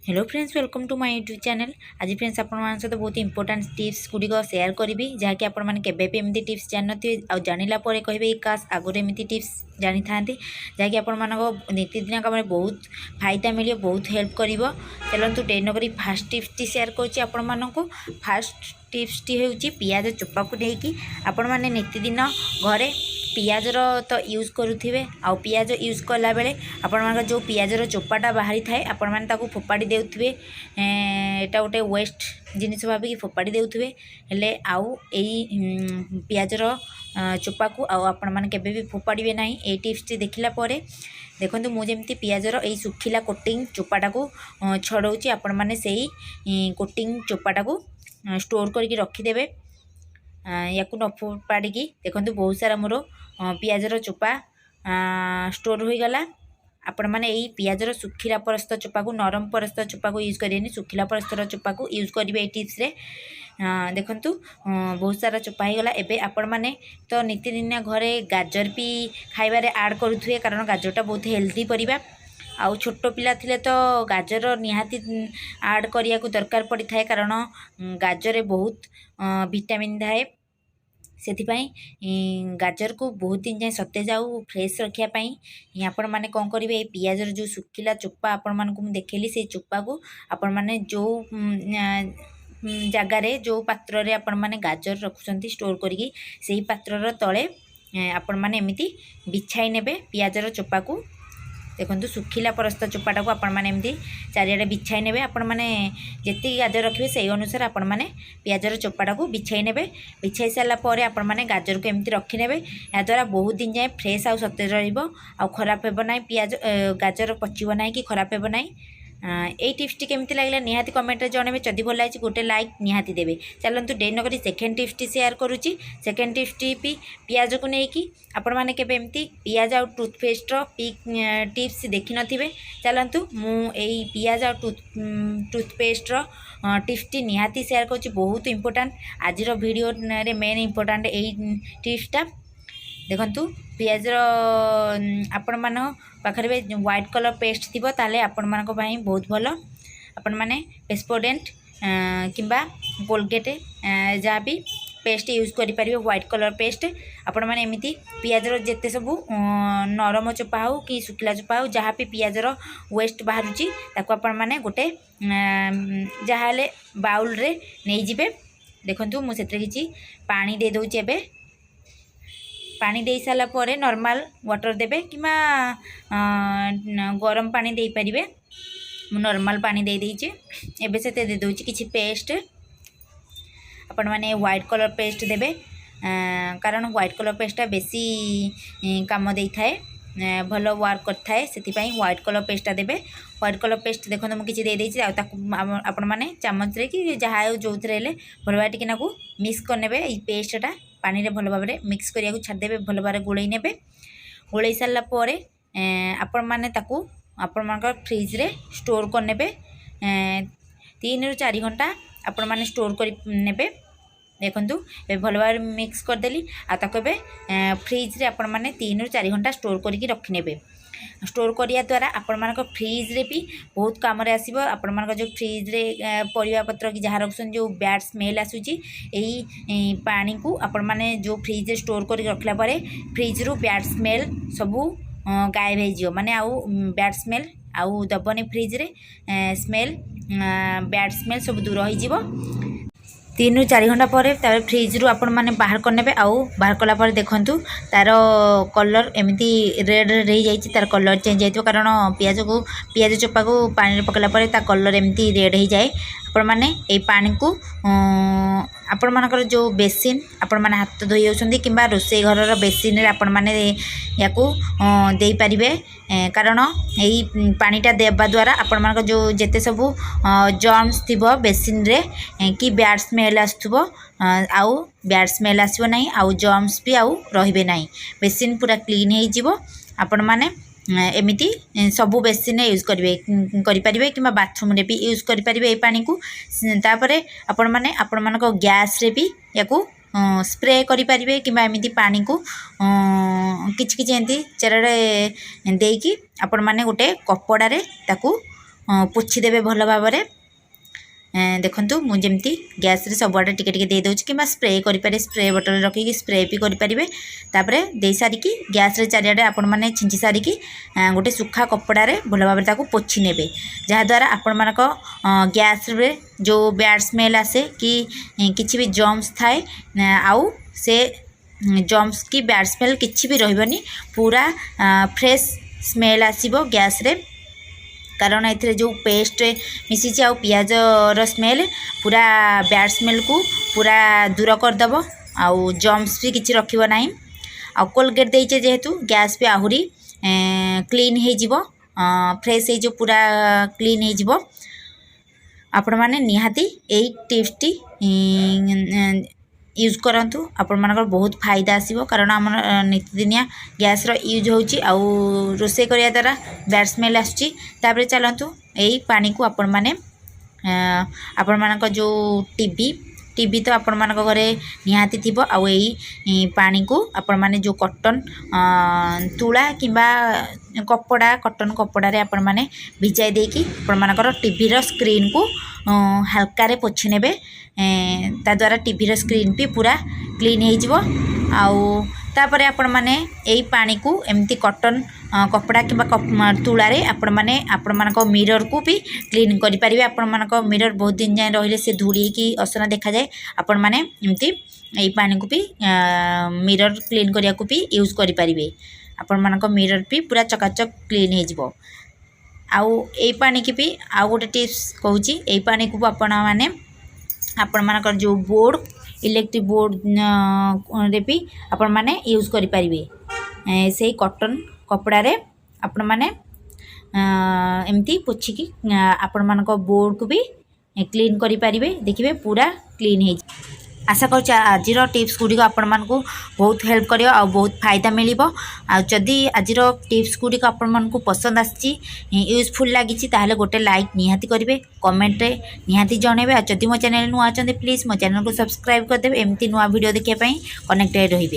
Hello friends, welcome to my YouTube channel. आज friends आपण सहित बहुत इंपोर्टेंट टिप्स गुड़िक सेयार करी जहाँकि आपमती टिप्स जानते आउ जाना कहे काश आगुरी एमती टिप्स जानी था जहाँकि आपण नीतिदिन कम बहुत फायदा मिले बहुत हेल्प कर। चलतु डे नक फास्ट टिप्स सेयार कर फास्ट टिप्स टी हूँ पियाज चोपा को लेकिन आपण मैंने नीतिदिन घरे पियाजर तो यूज करुवे आ पियाज यूज कला बेले आपण जो पियाजर चोपाटा बाहरी थाए आपण मैंने फोपाड़ी देउथिबे एटा गोटे वेस्ट जिनिस भाविकी फोपाड़ी देउथिबे हेले आउ एई पियाजर चोपा को आपण मैंने केबे भी फोपाड़िबे नाही। ए टिप्स देखिला परे देखंतु मु जेमती पियाजर एई सुखिला कोटिंग चोपाटा को छड़ौची आपण मैंने सेई कोटिंग चोपाटा को स्टोर करके रखिदेबे या न फोपाड़ी देखो बहुत सारा मोर पियाजर चोपा स्टोर हो गला। आपण मैंने यही पियाजर सुखिला परस्त चोपा को नरम परस्त चोपा को यूज करें सुखिला परस्तर चोपा को यूज करेंगे। टिप्स रे देखंतु बहुत सारा चोपा हो गला। एबे आपण मैंने तो नीतिदिनिया घरे गाजर भी खाइबारे ऐड करुथुए कारण गाजरटा बहुत हेल्दी परिबा आउ छोट पिला थिले तो गाजर निहाती ऐड करिया को दरकार पड़ी थाए कारण गाजर बहुत विटामिन थाए से गाजर को बहुत दिन जाए सतेज आउ फ्रेश रखापी आपण मैंने कौन करेंगे पियाजर जो सुखिला चोपा आपण मानक देखली से चोपा को आपण मैंने जो जगार जो पात्र रे आपण मैंने गाजर रखुंट स्टोर करी से पात्र तले आपण मैंने एमती बिछाई नेबे पियाजर चोपा को देखो सुखिला परस्त चोपाटा को आपण मैंने एमती चारियाडे बिछाई नेबे आपण मैंने जेती गाजर रखिए से अनुसार आपण मैंने पियाजर चोपाटा को बिछाई नेबे। बिछाई सारा पर आपण मैंने गाजर को एमती रखिने या द्वारा बहुत दिन जाए फ्रेश आउ सतेज रहिबो आउ खराब हेबो नाही पियाज गाजर पचिबो नाही कि खराब हेबो नाही। ये टिप्स टी केमती लागला निहाती कमेंट रे जणेबे जदि भल लागी गोटे लाइक निहाती देबे। चलतु डे नक सेकेंड टिप्स टी शेयर करुच्ची। सेकेंड टिप्स टी पियाज को लेकिन आपण मैंने केबे एमती पियाज आउ टूथपेस्ट टिप्स देखि नथिबे। चलतु मु एई पियाज आउ टूथपेस्ट टिप्स टी निहाती शेयर करुच्ची बहुत इंपोर्टेंट आज वीडियो रे मेन इंपोर्टेंट एई टिप्सटा देखंतु पियाजर आपण मान पाखरे व्हाइट कलर पेस्ट थी ताले आपण मानक भाई बहुत भल आपण माने पेस्पोडेंट किंबा कोलगेट जहाँ भी पेस्ट यूज करि परिबे व्हाइट कलर पेस्ट आपण माने एमिति पियाजर जेते सबु नरम चोपा हो कि सुखिला चोपा हो जहाँ भी पियाजर वेस्ट बाहरुची ताको आपण माने गोटे जहाँले बाउल रे नहीं जिबे। देखंतु मु सेतरे किछि पानी दे दउची एबे पानी दे सारा पर नॉर्मल वाटर देबे किमा गरम पानी दे परिबे। मु नॉर्मल पानी दे देइचे एबे से दे दउची किछि पेस्ट आपण माने व्हाइट कलर पेस्ट देबे कारण व्हाइट कलर पेस्टा बेसी काम देई थाए भल वर्क करथाए से व्हाइट कलर पेस्टा देबे। व्हाइट कलर पेस्ट देखो मुझे किसी दे देइछि आपण माने चामच रे कि जहाँ जो थे भल भाव टिके नाकू मिक्स करने पेस्टा पानी रे भल भाव मिक्स करिया को छाड़देबे भल भाव गोलई नेबे। गोलई सारा पर आपण माने ताकू आपण मानकर फ्रिज रे स्टोर करने 3 ରୁ 4 घंटा आपण माने स्टोर कर नेबे। देखंतु ए भल भाव मिक्स करदेली आताको फ्रिज रे आपण माने 3 ରୁ 4 घंटा स्टोर करके रखिनेबे। स्टोर करिया द्वारा आपण मानक फ्रिज रे भी बहुत काम रे आसीबो। आपण मानक जो फ्रिज रे परिवा पत्र कि जहाँ रखुछन जो बैड स्मेल आसुची एई पानी को आपण माने जो फ्रिज रे स्टोर करके रखला परे फ्रिज रू बैड स्मेल सबू गायब हो जियो माने आउ बैड स्मेल आउ दबनी फ्रिज रे स्मेल बैड स्मेल सब दूर हो जिवो। 3 ରୁ 4 घंटा पर फ्रिज रू आपण माने बाहर करने आउ बाहर कला पर देखंतु तार कलर एमती रेड रही जाइए तार कलर चेंज जाइए कारण पियाज चोपा को पानी पकला पर ता कलर एमती रेड हो जाए। आपण माने ए पानी को आपण मानकर जो बेसिन आपण माने हाथ धोई होउछंदी किंबा रोसे घर बेसिन रे आपण माने याकू देई परिबे कारण यही पानीटा देवा द्वारा आपण मानकर जो जेते सबू जर्म्स थिबो बेसिन रे कि बैड स्मेल आसुथबो आउ बैड स्मेल आसबो नाही आउ जर्म्स भी आउ रहिबे नाही बेसिन पूरा क्लीन हो जिवो। आपण माने एमिति सबू बेसिन यूज करेंगे कि बाथरूम रे भी यूज करेंगे पानी को। तापर आपण माने आपण मानक गैस रे भी या स्प्रे करेंगे कि एमती पानी को किछ किछ एमती चेराड़े देकी आपण माने गोटे कपड़ा रे ताकू पोछीदेवे भल भाव में। देखंतु मु जेमती गैस रे सबआडे टिके टिके दे दउछि किबा स्प्रे करि पारे स्प्रे बोतल रखिकी स्प्रे भी करि परिबे। तापरे दे सारिकी गैस रे चारिआडे आपण माने छिंची सारिकी गोटे सुखा कपड़ा रे भल भाव ताको पोछि नेबे जहा द्वारा आपण मानक गैस रे जो बैड स्मेल आसे कि किछि भी जर्म्स थाए आउ से जर्म्स की बैड स्मेल किछि भी रहबनी पूरा फ्रेश स्मेल आसीबो गैस रे। कारण ए जो पेस्ट मिसी आ पियाज स्मेल पूरा बैड स्मेल को पूरा दूर करदेव आउ जम्स भी किसी रखिब ना। आ कोलगेट देचे जेहेतु गैस भी आहुरी क्लीन हो फ्रेश हो पूरा क्लीन हो। आपण मैंने निहाती यही टिप्सटी यूज करंतु आपण मानकर बहुत फायदा आसीबो। कारण आम नित्यदिनिया गैस रो यूज होची आउ रोसे करिया द्वारा बैड स्मेल आसुची। तापरे चलंतु एई पानी को आपण माने आपण मानक जो टीवी तो आपण मानक घरे निहाती थिबो आउ एई पानी को आपण माने जो कॉटन तुला किबा कपड़ा कॉटन कपड़ा रे आपण माने भिजाई देकी आपण मानकर टीवी रो स्क्रीन को हल्का रे पोछि नेबे। ता द्वारा टीवी रो स्क्रीन भी पूरा क्लीन हो जिवो। आउ तापरे आपण माने एई पानी को एमती कॉटन कपड़ा किबा तुला रे आपण माने आपण मानक मिरर को भी क्लीन करि परिबे। आपण मानक मिरर बहुत दिन जाय रहिले से धूली की असना देखा जाए। आपण माने एमती एई पानी को भी मिरर क्लीन करिया को भी यूज करि परिबे। आपण मानक मिरर भी पूरा चकाचक क्लीन हो जिवो। आउ एई पानी की भी आउ गोटे टिप्स कहूची एई पानी को आपण माने आपण मानकर जो बोर्ड इलेक्ट्रिक बोर्ड रे भी आपण माने यूज करि परिबे। से कॉटन कपड़ा रे आपण माने एमती पोछि की आपण मानक बोर्ड को भी क्लीन करि परिबे। देखिबे पूरा क्लीन हे। आशा कर आज टिप्स गुड़िक आपण मानकु बहुत हेल्प करियो आ बहुत फायदा मिलिबो। आ जदि आज टिप्स गुड़िक आपण मानकु पसंद आछि यूजफुल लागिछि ताहले गोटे लाइक निहाती करिवे कमेंट रे निहाती जणेबे। आ जदि मो चैनल नुआ आछन्ते प्लीज मो चैनल को सब्सक्राइब कर देबे एमती नुआ वीडियो देखिया पई कनेक्टेड रहिबे।